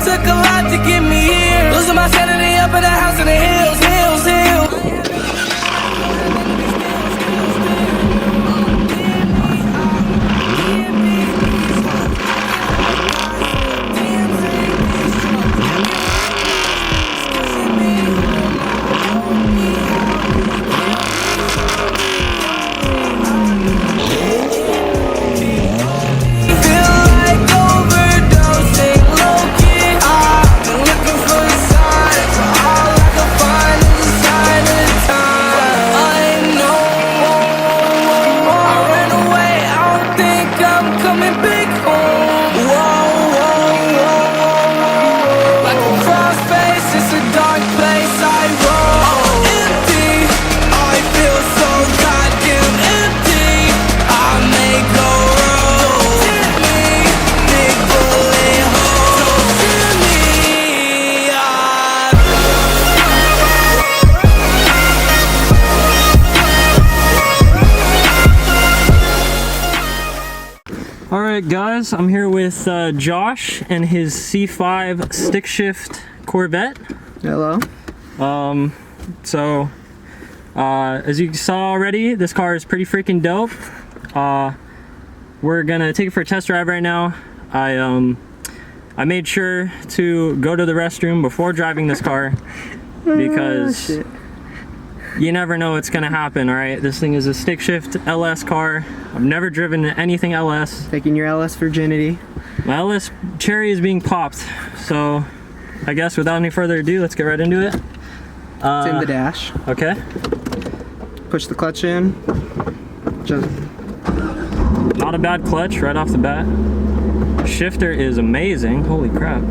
took a lot to get me here. Losing my sanity up in the house in the hills, hills, hills. Alright guys, I'm here with Josh and his C5 stick shift Corvette. Hello. As you saw already, this car is pretty freaking dope. We're gonna take it for a test drive right now. I made sure to go to the restroom before driving this car because you never know what's gonna happen, alright? This thing is a stick shift LS car. I've never driven anything LS. Taking your LS virginity. My LS cherry is being popped. So I guess without any further ado, let's get right into it. It's in the dash. Okay. Push the clutch in. Just Not a bad clutch right off the bat. Shifter is amazing. Holy crap.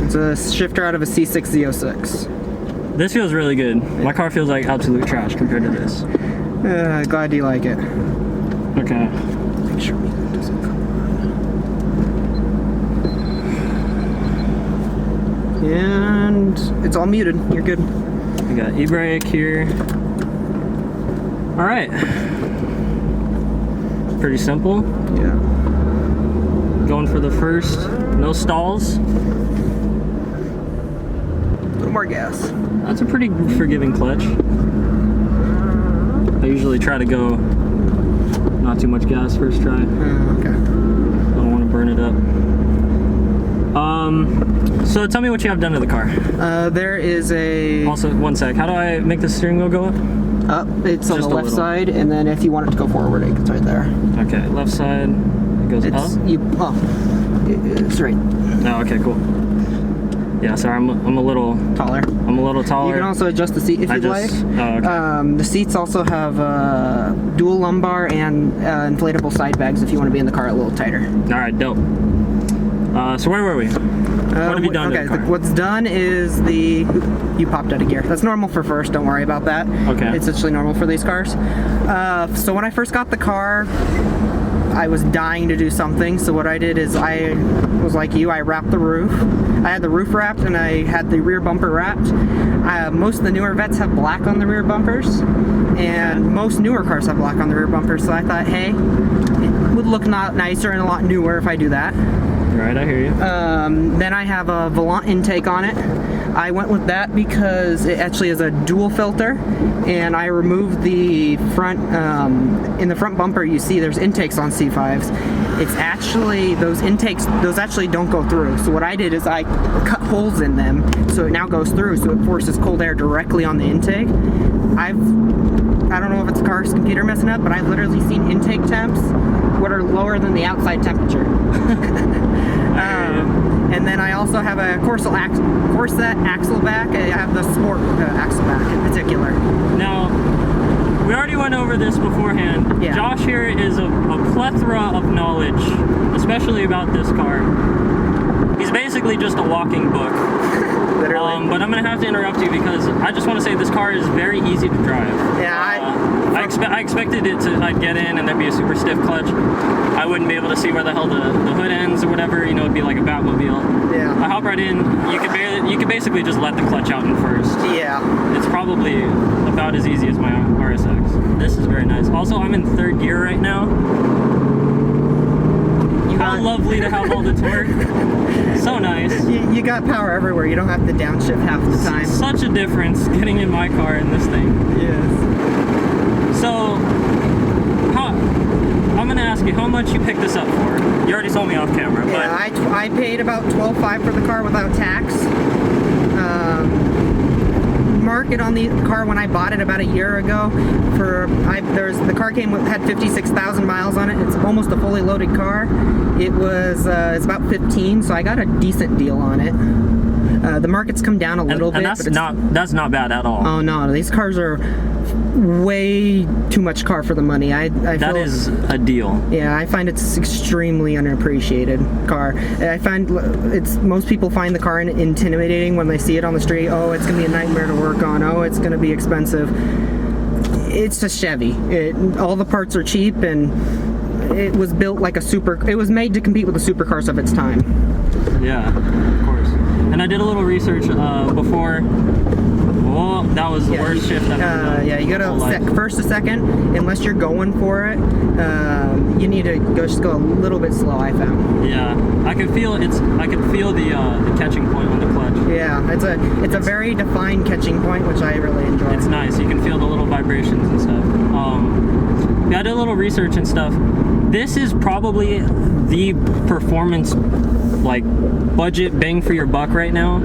It's a shifter out of a C6 Z06. This feels really good. My car feels like absolute trash compared to this. Glad you like it. Okay. Make sure music doesn't come on. And it's all muted. You're good. We got e-brake here. Alright. Pretty simple. Yeah. Going for the first. No stalls. A little more gas. That's a pretty forgiving clutch. I usually try to go not too much gas first try. Okay. I don't want to burn it up. So tell me what you have done to the car. There is a... Also, one sec. How do I make the steering wheel go up? Up. It's on Just the a left little. side, and then if you want it to go forward, it's right there. Okay, left side. It goes It's up. it's right. Oh, okay, cool. Yeah, sorry, I'm a little Taller. taller. You can also adjust the seat if you'd like. Oh, okay. The seats also have dual lumbar and inflatable side bags if you want to be in the car a little tighter. All right, dope. So where were we? What have you done to the car? What's done is you popped out of gear. That's normal for first. Don't worry about that. Okay. It's actually normal for these cars. So when I first got the car, I was dying to do something. So what I did is I was like you. I wrapped the roof. I had the roof wrapped and I had the rear bumper wrapped. Most of the newer Vettes have black on the rear bumpers, and most newer cars have black on the rear bumpers. So I thought, hey, it would look nicer and a lot newer if I do that. Right, I hear you. Then I have a Volant intake on it. I went with that because it actually is a dual filter, and I removed the front, in the front bumper you see there's intakes on C5s. It's actually, those intakes, those actually don't go through. So what I did is I cut holes in them so it now goes through, so it forces cold air directly on the intake. I don't know if it's the car's computer messing up, but I've literally seen intake temps what are lower than the outside temperature. And then I also have a Corvette axle back. I have the Sport axle back in particular. Now, we already went over this beforehand. Yeah. Josh here is a plethora of knowledge, especially about this car. He's basically just a walking book. Literally. But I'm going to have to interrupt you because I just want to say this car is very easy to drive. Yeah, I expected it to, I'd get in and there'd be a super stiff clutch. I wouldn't be able to see where the hell the hood ends or whatever, you know, it'd be like a Batmobile. Yeah. I hop right in, you could basically just let the clutch out in first. Yeah. It's probably about as easy as my RSX. This is very nice. Also, I'm in third gear right now. lovely to have all the torque. So nice. You got power everywhere. You don't have to downshift half the time. Such a difference getting in my car and this thing. Yes. So, I'm gonna ask you how much you picked this up for. You already told me off camera, but Yeah, I paid about $12,500 for the car without tax. Market on the car when I bought it about a year ago the car had 56,000 miles on it. It's almost a fully loaded car. It's about 15, so I got a decent deal on it. The market's come down a little bit, that's not bad at all. Oh no, these cars are way too much car for the money. That is a deal. Yeah, I find it's extremely unappreciated car. I find most people find the car intimidating when they see it on the street. Oh, it's gonna be a nightmare to work on. Oh, it's gonna be expensive. It's a Chevy. All the parts are cheap, and it was built like it was made to compete with the supercars of its time. Yeah, of course. And I did a little research before. Well, that was the worst shift I've ever done. Yeah, you gotta first to second, unless you're going for it. You need to just go a little bit slow, I found. Yeah, I could feel the catching point on the clutch. Yeah, it's a very defined catching point, which I really enjoy. It's nice. You can feel the little vibrations and stuff. Yeah, I did a little research and stuff. This is probably the performance, like, budget bang for your buck right now.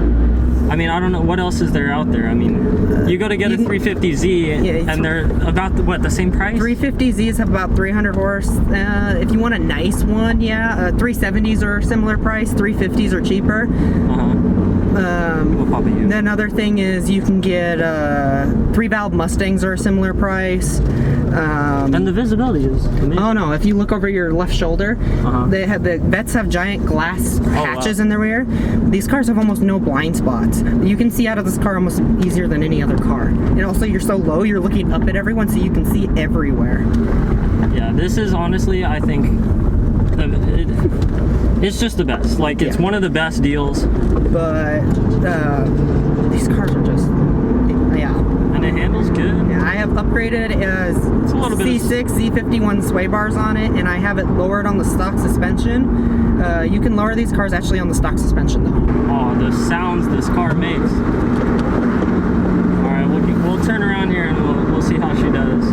I mean, I don't know what else is there out there. I mean, you go to get a 350Z and they're about the same price? 350Zs have about 300 horse. If you want a nice one, 370s are a similar price. 350s are cheaper. Then another thing is you can get 3-valve Mustangs are a similar price. And the visibility is amazing. Oh no, if you look over your left shoulder, the Vettes have giant glass hatches in the rear. These cars have almost no blind spots. You can see out of this car almost easier than any other car. And also you're so low, you're looking up at everyone, so you can see everywhere. Yeah, this is honestly, I think, it's just the best. Like, it's one of the best deals. But these cars are just, And it handles good. Yeah, I have upgraded C6, C51 sway bars on it, and I have it lowered on the stock suspension. You can lower these cars actually on the stock suspension though. Oh, the sounds this car makes. All right, we'll turn around here and we'll see how she does.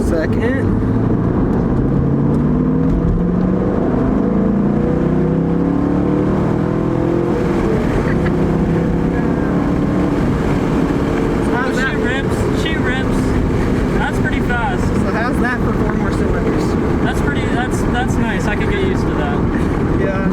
Second. That's nice. I could get used to that. Yeah.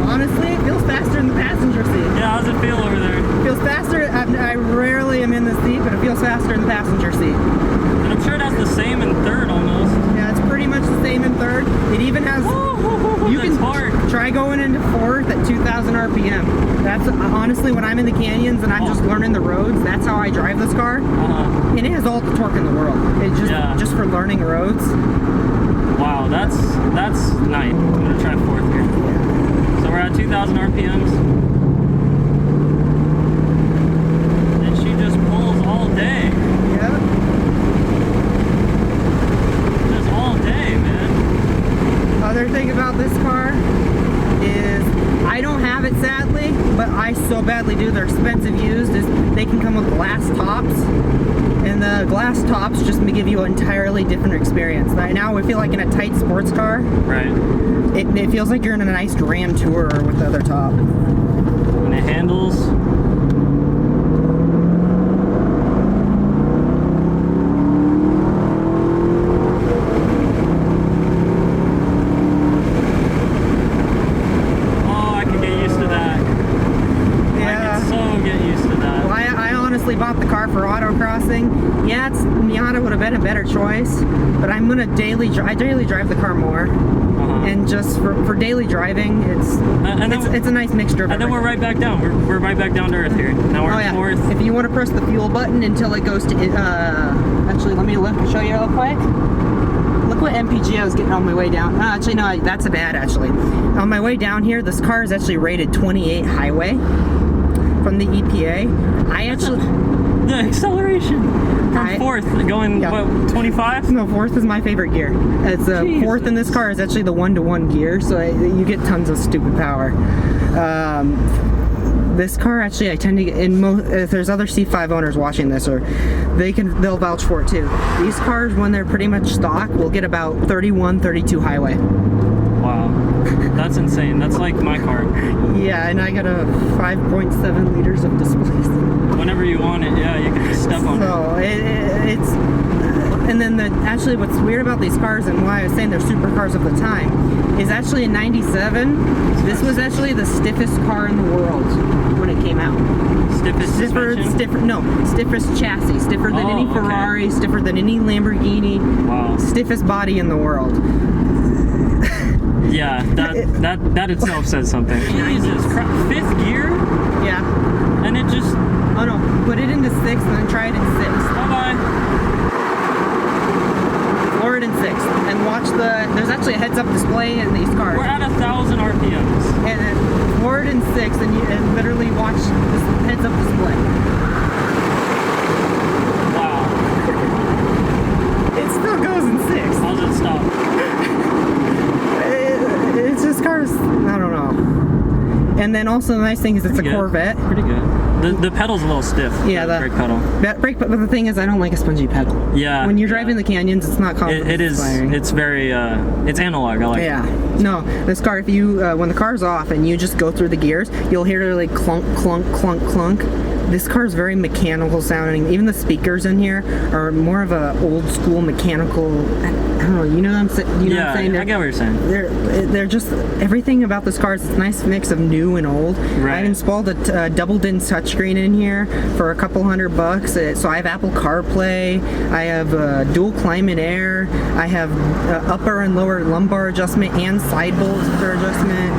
Honestly, it feels faster in the passenger seat. Yeah, how's it feel over there? It feels faster. I rarely am in the seat, but it feels faster in the passenger seat. And I'm sure it has the same in third almost. Yeah, it's pretty much the same in third. It even has. You can try going into fourth at 2,000 RPM. That's honestly when I'm in the canyons and I'm just learning the roads. That's how I drive this car, and it has all the torque in the world. It's just for learning roads. Wow, that's nice. I'm gonna try fourth here. So we're at 2,000 RPMs, and she just pulls all day. Yeah. Just all day, man. Other thing about this car is I don't have it sadly, but I so badly do. They're expensive used. They can come with glass tops, and the glass tops just give you an entirely different experience. Right now we feel like in a tight sports car. Right. It feels like you're in a nice Grand Tourer with the other top. And it handles. Bought the car for autocrossing. Yeah, Miata would have been a better choice, but I'm gonna daily drive the car more, and just for daily driving, it's a nice mixture of everything. And then we're right back down. We're right back down to earth here. Now we're in fourth. If you want to press the fuel button until it goes to actually, let me show you real quick. Look what MPG I was getting on my way down. Actually, no, that's bad. Actually, on my way down here, this car is actually rated 28 highway. from the EPA. I actually... The acceleration from fourth going, what, 25? No, fourth is my favorite gear. It's fourth in this car is actually the 1-to-1 gear, so you get tons of stupid power. This car actually, I tend to get if there's other C5 owners watching this, or they'll vouch for it too. These cars, when they're pretty much stock, will get about 31, 32 highway. Wow, that's insane. That's like my car. Yeah, and I got a 5.7 liters of displacement. Whenever you want it, yeah, you can just step on it. So it's, and then actually what's weird about these cars and why I was saying they're supercars of the time is actually in '97, this was actually the stiffest car in the world when it came out. Stiffest suspension? Stiffest chassis, stiffer than any Ferrari, stiffer than any Lamborghini. Wow. Stiffest body in the world. Yeah, that itself says something. Jesus crap, 5th gear? Yeah. And it just... Oh no, put it into 6th and then try it in 6th. Bye-bye. Lower it in 6th and watch there's actually a heads-up display in these cars. We're at 1,000 RPMs. And then lower it in 6th and literally watch this heads-up display. Wow. It still goes in 6th. I'll just stop. It's just cars, I don't know. And then also the nice thing is it's a Corvette. Pretty good. The pedal's a little stiff. Yeah, the brake pedal. But the thing is, I don't like a spongy pedal. Yeah. When you're driving the canyons, it's not confidence It is. inspiring. It's very. It's analog. I like. Yeah. No, this car. If you when the car's off and you just go through the gears, you'll hear like clunk, clunk, clunk, clunk. This car is very mechanical sounding. Even the speakers in here are more of a old school mechanical. I don't know. You know what I'm saying? You know what I'm saying? I get what you're saying. They're just everything about this car is a nice mix of new and old. Right. I've installed a double DIN touchscreen in here for a couple $100. So I have Apple CarPlay. I have dual climate air. I have upper and lower lumbar adjustment and side bolster adjustment.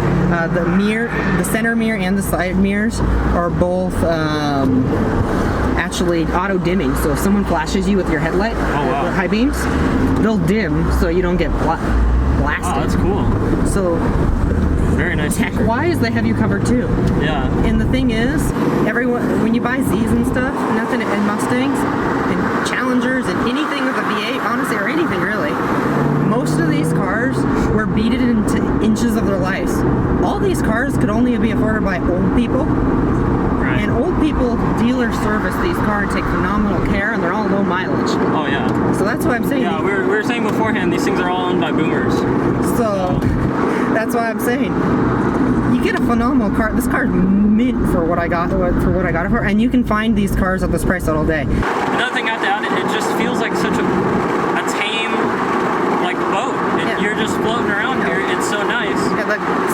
The center mirror and the side mirrors are both actually auto dimming. So if someone flashes you with your headlight, with high beams, they'll dim so you don't get blasted. Oh, that's cool. So very nice. Tech-wise, they have you covered too. Yeah. And the thing is, everyone when you buy Z's and stuff, and Mustangs and Challengers and anything with a V8, honestly, or anything really, most of these cars were beaten into inches of their lives. All these cars could only be afforded by old people. Right. And old people dealer service these cars and take phenomenal care, and they're all low mileage. Oh yeah. So that's why I'm saying. Yeah, we were saying beforehand, these things are all owned by boomers. So that's why I'm saying you get a phenomenal car. This car's mint for what I got it for, and you can find these cars at this price all day. Another thing I have to add, it just feels like such a tame like boat. You're just floating around here. It's so nice. Yeah,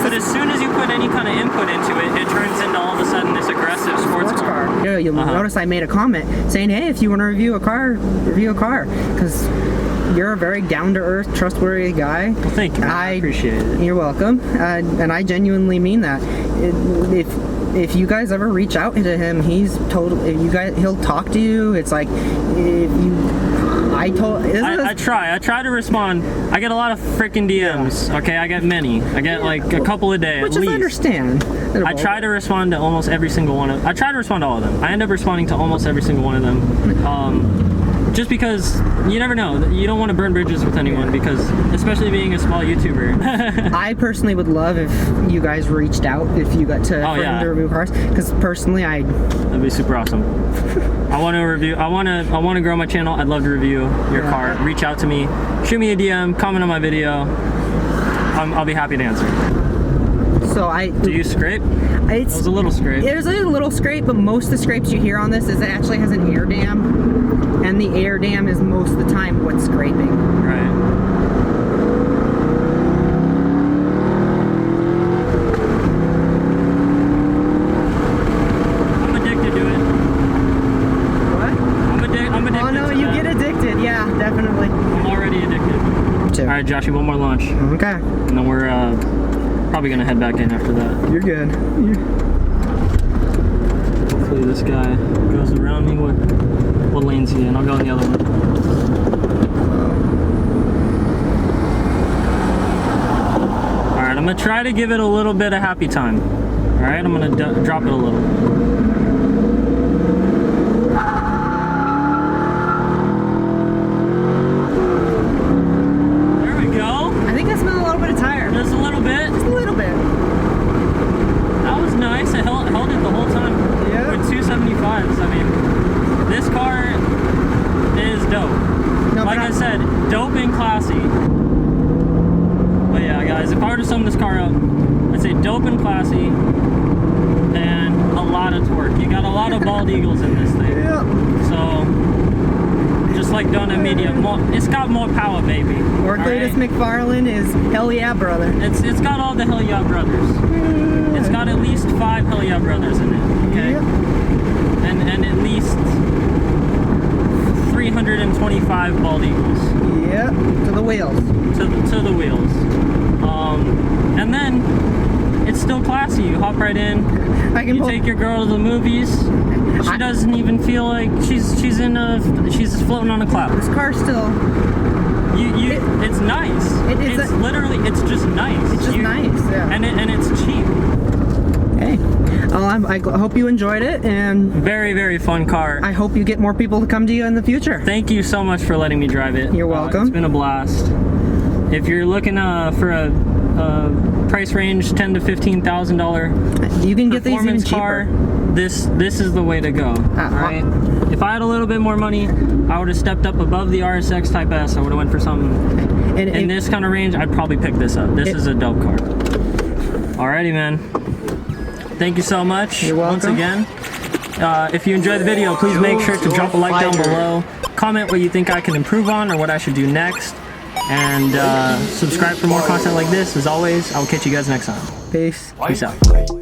but as soon as you put any kind of input into it, it turns into all of a sudden this aggressive sports car. Yeah, you'll notice I made a comment saying, "Hey, if you want to review a car, because you're a very down-to-earth, trustworthy guy." Well, thank you. I appreciate it. You're welcome, and I genuinely mean that. If you guys ever reach out to him, he'll talk to you. It's like if you. I try to respond. I get a lot of freaking DMs. Yeah. Okay, I get many. I get like a couple a day Which at least. I understand. I try to respond to almost every single one of. I try to respond to all of them. I end up responding to almost every single one of them. Just because you never know. You don't want to burn bridges with anyone because, especially being a small YouTuber. I personally would love if you guys reached out if you got to review cars. Because personally, that'd be super awesome. I want to review. I want to grow my channel. I'd love to review your car. Reach out to me. Shoot me a DM. Comment on my video. I'll be happy to answer. So do you scrape? It was a little scrape. There's a little scrape, but most of the scrapes you hear on this is it actually has an air dam, and the air dam is most of the time what's scraping. Right. I'm addicted to it. What? I'm addicted. Oh no, you get addicted. Yeah, definitely. I'm already addicted. All right, Joshy, one more lunch. Okay. And then we're probably gonna head back in after that. You're good. Hopefully this guy goes around me. What lane's he in? I'll go in the other one. Alright, I'm gonna try to give it a little bit of happy time. Alright, I'm gonna drop it a little. bit. Just a little bit. That was nice. I held it the whole time. Yeah. With 275s. I mean, this car is dope. No, like I said, dope and classy. But yeah, guys, if I were to sum this car up, I'd say dope and classy and a lot of torque. You got a lot of bald eagles in this thing. Yeah. So, just like Donna Media, it's got more power, baby. Or Cletus McFarlane is hell yeah, brother. It's got all the hell yeah brothers. It's got at least 5 hell yeah brothers in it. Okay. Yep. And at least 325 bald eagles. Yep. To the wheels. To the wheels. And then it's still classy. You hop right in. You take your girl to the movies. She doesn't even feel like she's floating on a cloud. This car's still. It's nice. It's literally, it's just nice. It's just nice, yeah. And it's cheap. Hey, I hope you enjoyed it, and very, very fun car. I hope you get more people to come to you in the future. Thank you so much for letting me drive it. You're welcome. It's been a blast. If you're looking for a price range $10,000 to $15,000 you can get these even cheaper. car, this is the way to go. All right. If I had a little bit more money, I would have stepped up above the RSX Type S. I would have went for something in this kind of range. I'd probably pick this up. This is a dope car. Alrighty, man. Thank you so much. You're welcome. Once again. If you enjoyed the video, please make sure to drop a like down below. Comment what you think I can improve on or what I should do next. And subscribe for more content like this. As always, I will catch you guys next time. Peace. Peace out.